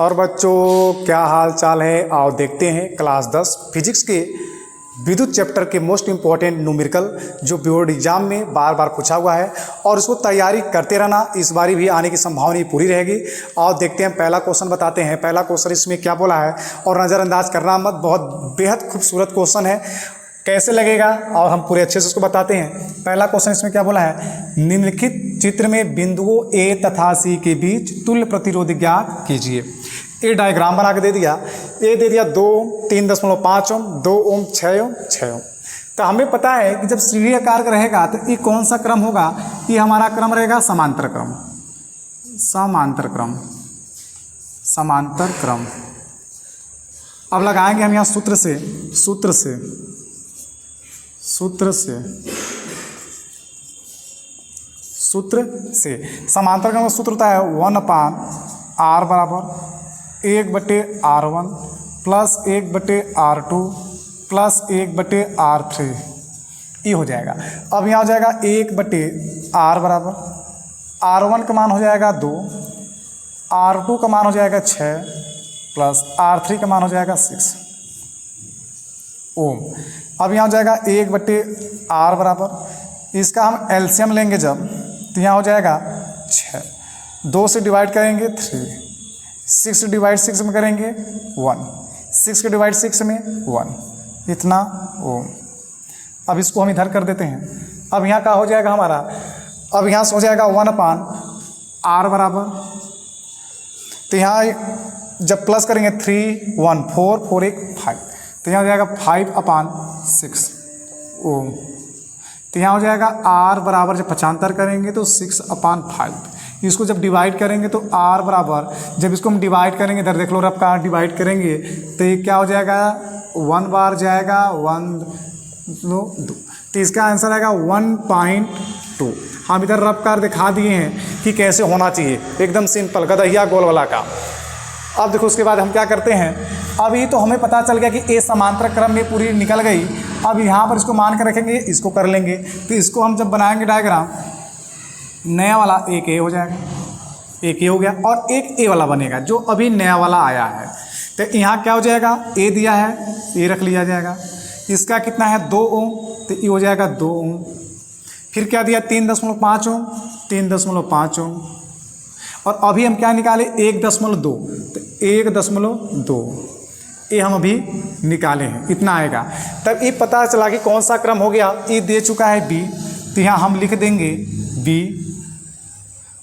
और बच्चों क्या हाल चाल है, आओ देखते हैं क्लास 10 फिजिक्स के विद्युत चैप्टर के मोस्ट इम्पॉर्टेंट न्यूमेरिकल जो बोर्ड एग्जाम में बार बार पूछा हुआ है और उसको तैयारी करते रहना, इस बारी भी आने की संभावना पूरी रहेगी। और देखते हैं पहला क्वेश्चन बताते हैं। पहला क्वेश्चन इसमें क्या बोला है और नज़रअंदाज करना मत, बहुत बेहद खूबसूरत क्वेश्चन है, कैसे लगेगा और हम पूरे अच्छे से उसको बताते हैं। पहला क्वेश्चन इसमें क्या बोला है, निम्नलिखित चित्र में बिंदुओं ए तथा सी के बीच तुल्य प्रतिरोध ज्ञात कीजिए। ये डायग्राम बना के दे दिया, ये दे दिया 2 3.5 ओम, 2 ओम, 6 ओम, 6 ओम। तो हमें पता है कि जब सीढ़ी आकार का रहेगा तो ये कौन सा क्रम होगा, ये हमारा क्रम रहेगा समांतर क्रम, समांतर क्रम, समांतर क्रम। अब लगाएंगे हम यहाँ सूत्र से, सूत्र से, सूत्र से, सूत्र से समांतर क्रम का सूत्र होता है 1/r बराबर 1/r1 plus 1/r2 plus 1/r3, ये हो जाएगा। अब यहाँ हो जाएगा 1/r बराबर r1 का मान हो जाएगा 2, r2 का मान हो जाएगा 6 प्लस r3 का मान हो जाएगा 6 ओम। अब यहाँ हो जाएगा 1/r बराबर, इसका हम एलसीएम लेंगे जब तो यहाँ हो जाएगा 6, 2 से डिवाइड करेंगे 3, 6 से डिवाइड 6 में करेंगे 1, 6 के डिवाइड 6 में 1, इतना ओम। अब इसको हम इधर कर देते हैं। अब यहाँ का हो जाएगा हमारा, अब यहाँ से हो जाएगा 1/r बराबर, तो यहाँ जब प्लस करेंगे 3 1 4 4 1 5, तो यहाँ हो जाएगा 5/6 ओम। तो यहाँ हो जाएगा r बराबर, जब पक्षांतर करेंगे तो 6/5, इसको जब डिवाइड करेंगे तो r बराबर, जब इसको हम डिवाइड करेंगे, इधर देख लो रब का डिवाइड करेंगे तो ये क्या हो जाएगा, 1 बार जाएगा 1 2, तो इसका आंसर आएगा 1.2। हम इधर रब कार दिखा दिए हैं कि कैसे होना चाहिए, एकदम सिंपल गदहिया गोल वाला का। अब देखो उसके बाद हम क्या करते हैं, अभी तो हमें पता चल गया कि ए समांतर क्रम में पूरी निकल गई। अब यहाँ पर इसको मान कर रखेंगे, इसको कर लेंगे, तो इसको हम जब बनाएंगे डायग्राम, नया वाला एक ए हो जाएगा, एक ए हो गया और एक ए वाला बनेगा जो अभी नया वाला आया है। तो यहाँ क्या हो जाएगा, ए दिया है, ए रख लिया जाएगा, इसका कितना है 2 ओम, तो ये हो जाएगा 2 ओम। फिर क्या दिया 3.5 ओम, 3.5 ओम। और अभी हम क्या निकाले 1.2, तो 1.2 ये हम अभी निकाले हैं, इतना आएगा। तब ये पता चला कि कौन सा क्रम हो गया, ये दे चुका है बी, तो यहाँ हम लिख देंगे बी,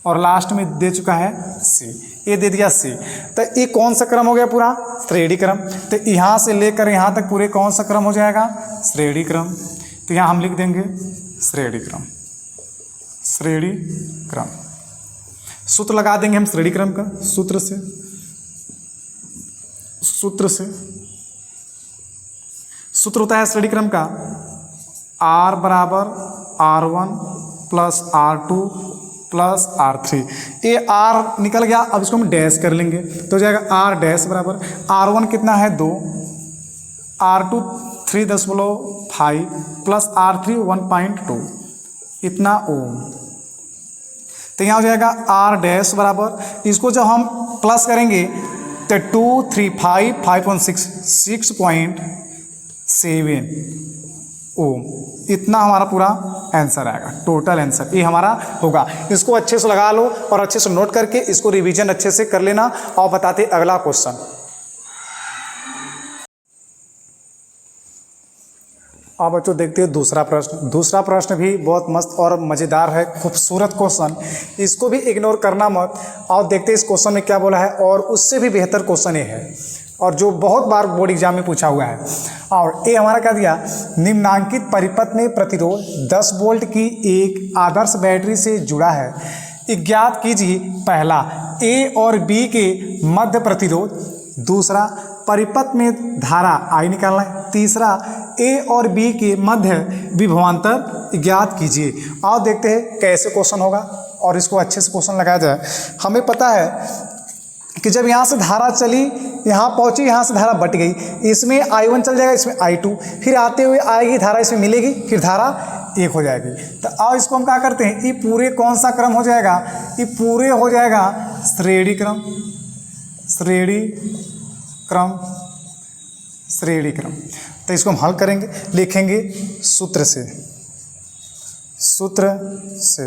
और लास्ट में दे चुका है सी, ये दे दिया सी। तो ये कौन सा क्रम हो गया, पूरा श्रेणी क्रम। तो यहाँ से लेकर यहाँ तक पूरे कौन सा क्रम हो जाएगा, श्रेणी क्रम। तो यहाँ हम लिख देंगे श्रेणी क्रम, श्रेणी क्रम। सूत्र लगा देंगे हम श्रेणी क्रम का, सूत्र से, सूत्र से, सूत्र होता है श्रेणी क्रम का r बराबर r1 plus r2 plus r3। ये r निकल गया, अब इसको हम डैश कर लेंगे तो हो जाएगा r डैश बराबर r1 कितना है 2, r2 3.5 प्लस r3 1.2, इतना ओम। तो यहाँ हो जाएगा r डैश बराबर, इसको जब हम प्लस करेंगे तो 2 3 5 5.6 6.7 ओम, इतना हमारा पूरा आंसर आएगा, टोटल आंसर ये हमारा होगा। इसको अच्छे से लगा लो और अच्छे से नोट करके इसको रिवीजन अच्छे से कर लेना। और बताते अगला क्वेश्चन। अब बच्चों देखते हैं दूसरा प्रश्न। दूसरा प्रश्न भी बहुत मस्त और मज़ेदार है, खूबसूरत क्वेश्चन, इसको भी इग्नोर करना मत। और देखते हैं इस क्वेश्चन में क्या बोला है, और उससे भी बेहतर क्वेश्चन ये है और जो बहुत बार बोर्ड एग्जाम में पूछा हुआ है। और ये हमारा क्या दिया, निम्नांकित परिपथ में प्रतिरोध 10 वोल्ट की एक आदर्श बैटरी से जुड़ा है। ज्ञात कीजिए पहला ए और बी के मध्य प्रतिरोध, दूसरा परिपथ में धारा आई निकालना है, तीसरा ए और बी के मध्य विभवांतर ज्ञात कीजिए। आओ देखते हैं कैसे क्वेश्चन होगा और इसको अच्छे से क्वेश्चन लगाया जाए। हमें पता है कि जब यहाँ से धारा चली, यहाँ पहुँची, यहाँ से धारा बट गई, इसमें I1 चल जाएगा, इसमें I2, फिर आते हुए आएगी धारा, इसमें मिलेगी, फिर धारा 1 हो जाएगी। तो आओ इसको हम क्या करते हैं, ये पूरे कौन सा क्रम हो जाएगा, ये पूरे हो जाएगा श्रेणी क्रम। श्रेणी क्रम, श्रेणी क्रम। तो इसको हम हल करेंगे, लिखेंगे सूत्र से, सूत्र से,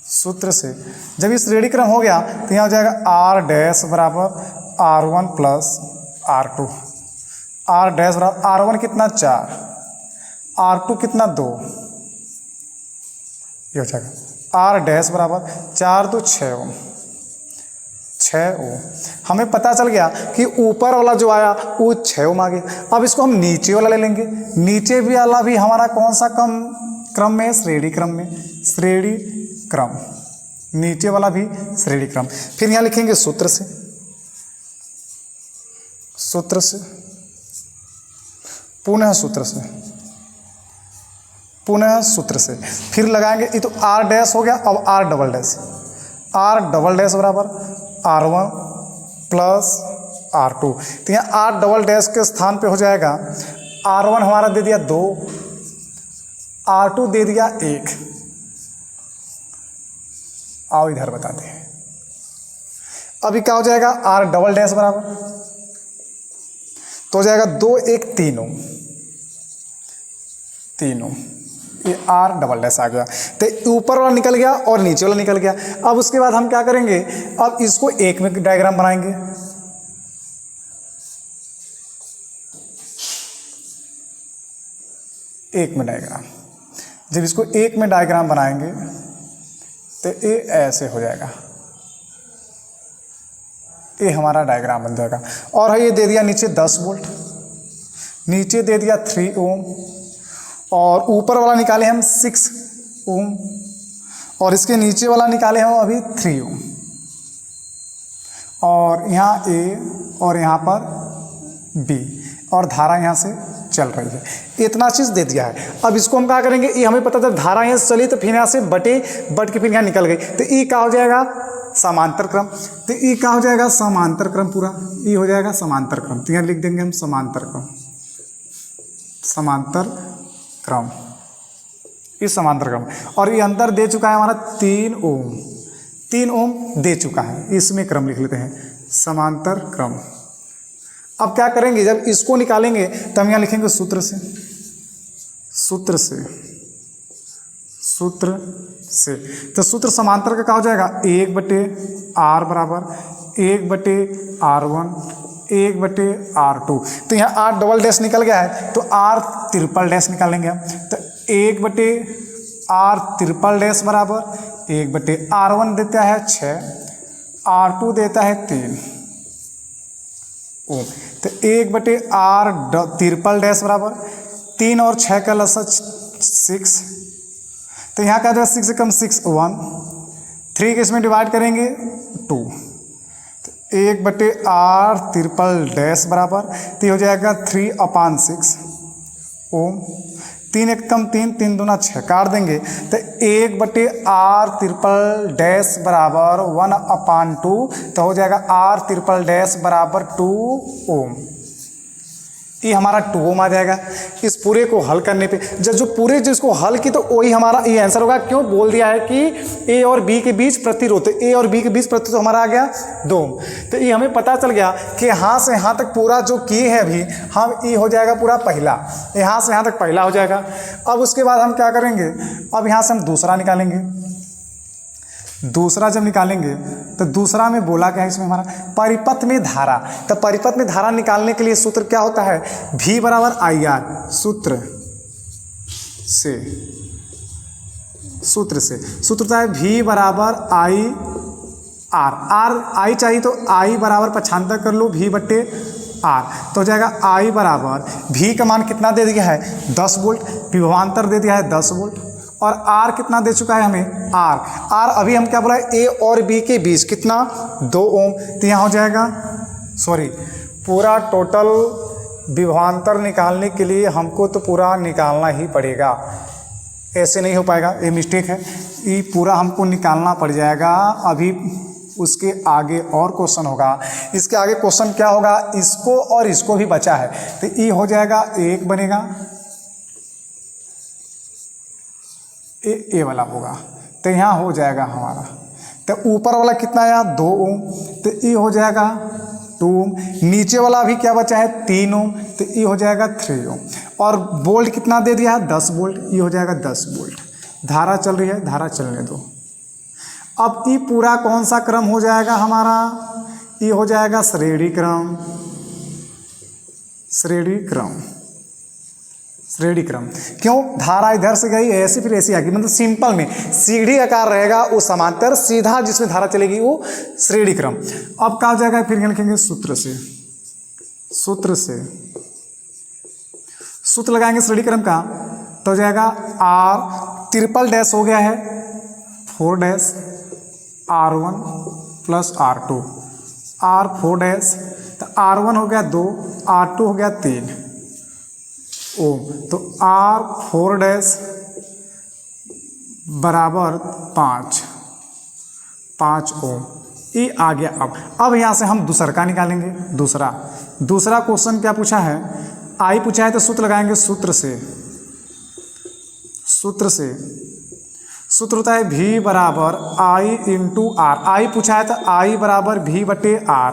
सूत्र से। जब ये श्रेणी क्रम हो गया तो यहाँ हो जाएगा आर डैश बराबर R1 plus R2, are dash बराबर R1 कितना 4, R2 कितना 2, ये हो जाएगा आर डैश बराबर 4 2 6 ओम, 6 ओम। हमें पता चल गया कि ऊपर वाला जो आया वो 6 ओम आ गया। अब इसको हम नीचे वाला ले लेंगे, नीचे भी वाला भी हमारा कौन सा क्रम में है, श्रेणी क्रम में, श्रेणी क्रम, नीचे वाला भी श्रेणी क्रम। फिर यहाँ लिखेंगे सूत्र से, सूत्र से, पुनः सूत्र से, पुनः सूत्र से। फिर लगाएंगे, ये तो आर डैश हो गया, अब R double dash, R double dash बराबर R1 प्लस R2। तो यहाँ आर डबल डैश के स्थान पे हो जाएगा R1 हमारा दे दिया 2, R2 दे दिया 1। आओ इधर बताते हैं। अभी क्या हो जाएगा, आर डबल डैश बराबर तो हो जाएगा 2 1 3 ओम, 3 ओम। ये आर डबल डैश आ गया। तो ऊपर वाला निकल गया और नीचे वाला निकल गया। अब उसके बाद हम क्या करेंगे, अब इसको एक में डायग्राम बनाएंगे, एक में डायग्राम। जब इसको एक में डायग्राम बनाएंगे तो ये ऐसे हो जाएगा, ये हमारा डायग्राम बन जाएगा। और ये दे दिया नीचे 10 वोल्ट, नीचे दे दिया 3 ओम, और ऊपर वाला निकाले हम 6 ओम, और इसके नीचे वाला निकाले हम अभी 3 ओम, और यहाँ ए और यहाँ पर बी, और धारा यहाँ से चल रही है। इतना चीज़ दे दिया है। अब इसको हम क्या करेंगे, ये हमें पता था धारा यहाँ से चली तो फिर यहाँ से बट के फिर यहाँ निकल गई, तो ई क्या हो जाएगा, समांतर क्रम। तो ई क्या हो जाएगा, समांतर क्रम, पूरा ई हो जाएगा समांतर क्रम। तो यहाँ लिख देंगे हम समांतर क्रम, समांतर क्रम, इस समांतर क्रम। और ये अंदर दे चुका है हमारा 3 ओम, 3 ओम दे चुका है, इसमें क्रम लिख लेते हैं समांतर क्रम। अब क्या करेंगे, जब इसको निकालेंगे तो हम यहाँ लिखेंगे सूत्र से, सूत्र से, सूत्र से। तो सूत्र समांतर का क्या हो जाएगा, 1/R बराबर 1/R1 1/R2। तो यहाँ R डबल डैश निकल गया है तो R ट्रिपल डैश निकालेंगे हम। तो 1/R ट्रिपल डैश बराबर 1/R1 देता है 6, R2 देता है 3 ओम। तो 1/R ट्रिपल डैश बराबर 3 और 6 का लसा 6। तो यहाँ का जो 6 से कम 6 1, 3 के इसमें डिवाइड करेंगे 2। तो 1/R ट्रिपल डैश बराबर तो हो जाएगा 3/6 ओम। 3 1 कम 3, 3 दूना 6 काट देंगे। तो 1/R ट्रिपल डैश बराबर 1/2 तो हो जाएगा R ट्रिपल डैश बराबर 2 ओम। ये हमारा 2 ओम आ जाएगा। इस पूरे को हल करने पे जो पूरे जिसको हल की तो वही हमारा ये आंसर होगा। क्यों बोल दिया है कि ए और बी के बीच प्रतिरोध, ए और बी के बीच प्रतिरोध तो हमारा आ गया 2 ओम। तो ये हमें पता चल गया कि यहाँ से यहाँ तक पूरा जो किए हैं अभी हम, ये हो जाएगा पूरा पहला, यहाँ से यहाँ तक पहला हो जाएगा। अब उसके बाद हम क्या करेंगे, अब यहाँ से हम दूसरा निकालेंगे। दूसरा जब निकालेंगे तो दूसरा में बोला क्या है इसमें हमारा, परिपथ में धारा। तो परिपथ में धारा निकालने के लिए सूत्र क्या होता है, V बराबर IR, सूत्र से, सूत्र से सूत्र होता है V बराबर IR। R I चाहिए तो I बराबर 95 कर लो V/R, तो हो जाएगा I बराबर V का मान कितना दे दिया है 10 वोल्ट, विभवांतर दे दिया है 10 वोल्ट, और R कितना दे चुका है हमें R अभी हम क्या बोला है, A और B के बीच कितना 2 ओम। तो यहाँ हो जाएगा, सॉरी, पूरा टोटल विभवांतर निकालने के लिए हमको तो पूरा निकालना ही पड़ेगा, ऐसे नहीं हो पाएगा, ये मिस्टेक है। ये पूरा हमको निकालना पड़ जाएगा। अभी उसके आगे और क्वेश्चन होगा, इसके आगे क्वेश्चन क्या होगा, इसको और इसको भी बचा है। तो ये हो जाएगा 1 बनेगा, ए वाला होगा। तो यहाँ हो जाएगा हमारा, तो ऊपर वाला कितना आया 2 ओम, तो ये हो जाएगा 2 ओम। नीचे वाला भी क्या बचा है 3 ओम, तो ये हो जाएगा 3 ओम। और वोल्ट कितना दे दिया है 10 वोल्ट, ये हो जाएगा 10 वोल्ट। धारा चल रही है, धारा चलने दो। अब ये पूरा कौन सा क्रम हो जाएगा हमारा, ये हो जाएगा श्रेणी क्रम, श्रेणी क्रम, श्रेणी क्रम। क्यों, धारा इधर से गई ऐसी फिर ऐसी आ गई, मतलब सिंपल में सीढ़ी आकार रहेगा वो समांतर, सीधा जिसमें धारा चलेगी वो श्रेणी क्रम। अब क्या हो जाएगा, फिर लिखेंगे सूत्र से, सूत्र से सूत्र लगाएंगे श्रेणी क्रम का, तो हो जाएगा R ट्रिपल डैश हो गया है 4 dash R1 plus R2, R4 dash, तो R1 हो गया 2, R2 हो गया 3 ओम, तो R4 डैश बराबर 5 ओम, ये आ गया। अब यहाँ से हम दूसरा का निकालेंगे। दूसरा क्वेश्चन क्या पूछा है, आई पूछा है, तो सूत्र लगाएंगे सूत्र से, सूत्र होता है V बराबर I इंटू आर। आई पूछा है तो I बराबर V बटे R,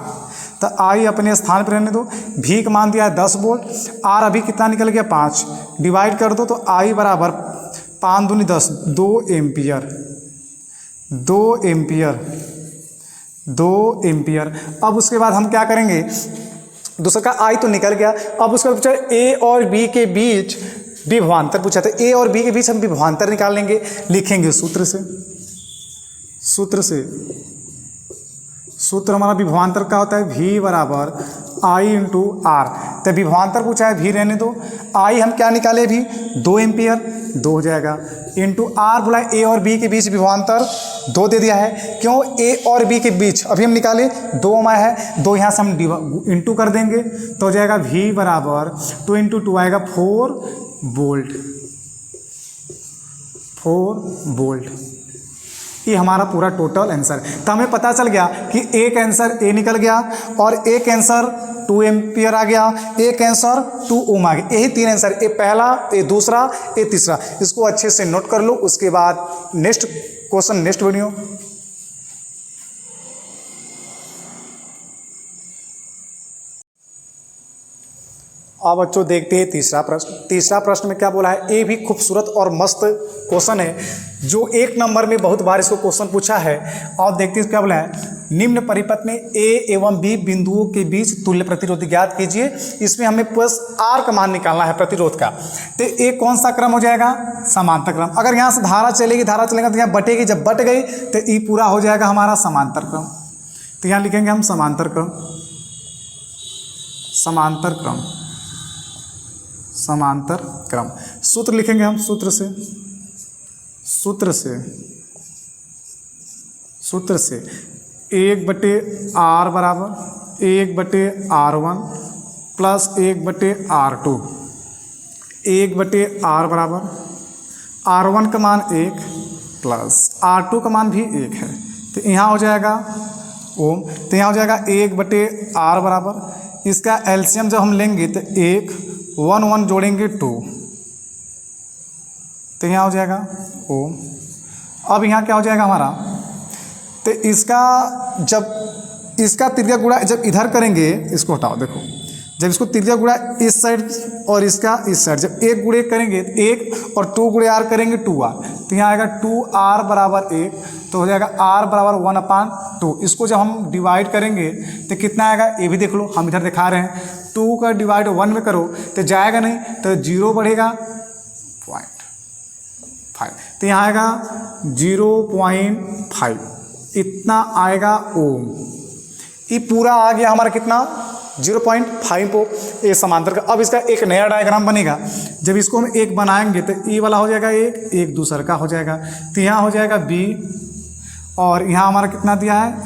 तो I अपने स्थान पर रहने दो। V का मान दिया है 10 वोल्ट, R अभी कितना निकल गया 5, डिवाइड कर दो तो I बराबर 5 दूनी 10, 2 एम्पियर, 2 एम्पियर। अब उसके बाद हम क्या करेंगे, दूसरा का I तो निकल गया। अब उसके बाद पूछा A और B के बीच विभवांतर पूछा था, A और B के बीच हम विभवांतर निकाल लेंगे। लिखेंगे सूत्र से, सूत्र हमारा विभवांतर का होता है V बराबर I इंटू आर। तो विभवांतर पूछा है, V रहने दो। I हम क्या निकाले भी 2 एम्पियर, 2 हो जाएगा, इंटू आर बोला A और B के बीच विभवांतर 2 दे दिया है। क्यों, A और B के बीच अभी हम निकाले 2 ओम है, 2 यहाँ से हम इंटू कर देंगे, तो हो जाएगा V बराबर 2 इंटू 2 आएगा 4 वोल्ट, 4 वोल्ट। ये हमारा पूरा टोटल आंसर। तो हमें पता चल गया कि एक आंसर ए निकल गया और एक आंसर 2 एम्पियर आ गया, एक आंसर 2 ओम आ गया। यही 3 आंसर, ए पहला, ए दूसरा, ए तीसरा। इसको अच्छे से नोट कर लो। उसके बाद नेक्स्ट क्वेश्चन, नेक्स्ट वीडियो। अब बच्चों देखते हैं तीसरा प्रश्न में क्या बोला है। ये भी खूबसूरत और मस्त क्वेश्चन है, जो 1 नंबर में बहुत बार इसको क्वेश्चन पूछा है। और देखते हैं क्या बोला है, निम्न परिपथ में A एवं B बिंदुओं के बीच तुल्य प्रतिरोध ज्ञात कीजिए। इसमें हमें बस R का मान निकालना है प्रतिरोध का। तो ये कौन सा क्रम हो जाएगा, समांतर क्रम। अगर यहाँ से धारा चलेगा तो यहाँ बटेगी, जब बट गई तो ये पूरा हो जाएगा हमारा समांतर क्रम। तो यहाँ लिखेंगे हम समांतर क्रम, समांतर क्रम। सूत्र लिखेंगे हम सूत्र से 1/R बराबर 1/R1 प्लस 1/R2, 1/R बराबर R1 का मान 1 प्लस R2 का मान भी 1 है। तो यहाँ हो जाएगा ओम, तो यहाँ हो जाएगा 1/R बराबर, इसका एलसीएम जब हम लेंगे तो 1 जोड़ेंगे 2, तो यहाँ हो जाएगा ओम। अब यहाँ क्या हो जाएगा हमारा, तो इसका जब इसका त्रिज्या गुणा जब इधर करेंगे, इसको हटाओ, देखो जब इसको त्रिज्या गुणा इस साइड और इसका इस साइड, जब 1 गुणे करेंगे 1 और 2 गुणे R करेंगे 2R, तो यहाँ आएगा 2R बराबर 1, तो हो जाएगा R बराबर 1/2। इसको जब हम डिवाइड करेंगे तो कितना आएगा, ये भी देख लो, हम इधर दिखा रहे हैं। 2 का डिवाइड 1 में करो तो जाएगा नहीं, तो 0 बढ़ेगा 0.5, तो यहाँ आएगा 0.5, इतना आएगा ओम। ये पूरा आ गया हमारा कितना 0.5 ओम, ये समांतर का। अब इसका एक नया डायग्राम बनेगा। जब इसको हम एक बनाएंगे तो ये वाला हो जाएगा एक दूसरा का हो जाएगा, तो यहाँ हो जाएगा B और यहाँ हमारा कितना दिया है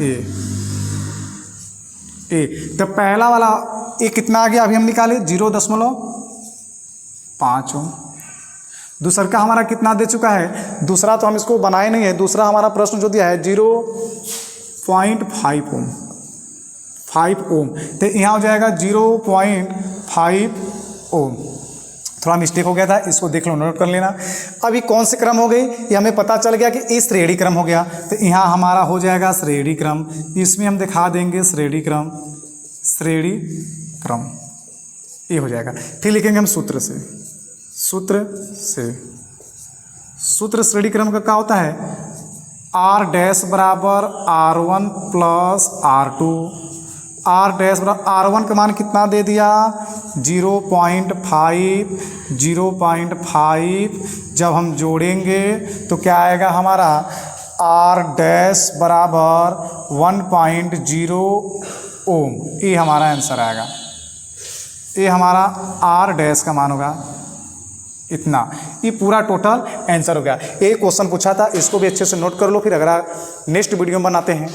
ए। तो पहला वाला ये कितना आ गया, अभी हम निकाले 0.5 ओम। दूसरा का हमारा कितना दे चुका है, दूसरा तो हम इसको बनाए नहीं है, दूसरा हमारा प्रश्न जो दिया है 0.5 ओम, 5 ओम। तो यहाँ हो जाएगा 0.5 ओम। थोड़ा मिस्टेक हो गया था, इसको देख लो, नोट कर लेना। अभी कौन से क्रम हो गई, ये हमें पता चल गया कि इस श्रेणी क्रम हो गया, तो यहाँ हमारा हो जाएगा श्रेणी क्रम। इसमें हम दिखा देंगे श्रेणी क्रम, श्रेणी क्रम ये हो जाएगा। फिर लिखेंगे हम सूत्र से, सूत्र से, सूत्र श्रेणी क्रम का क्या होता है, आर डैश बराबर R1 plus R2, are dash बराबर R1 का मान कितना दे दिया 0.5, 0.5 जब हम जोड़ेंगे तो क्या आएगा हमारा आर डैश बराबर 1.0 ओम, ये हमारा आंसर आएगा। ये हमारा आर डैश का मान होगा इतना। ये पूरा टोटल आंसर हो गया। एक क्वेश्चन पूछा था, इसको भी अच्छे से नोट कर लो, फिर अगर नेक्स्ट वीडियो में बनाते हैं।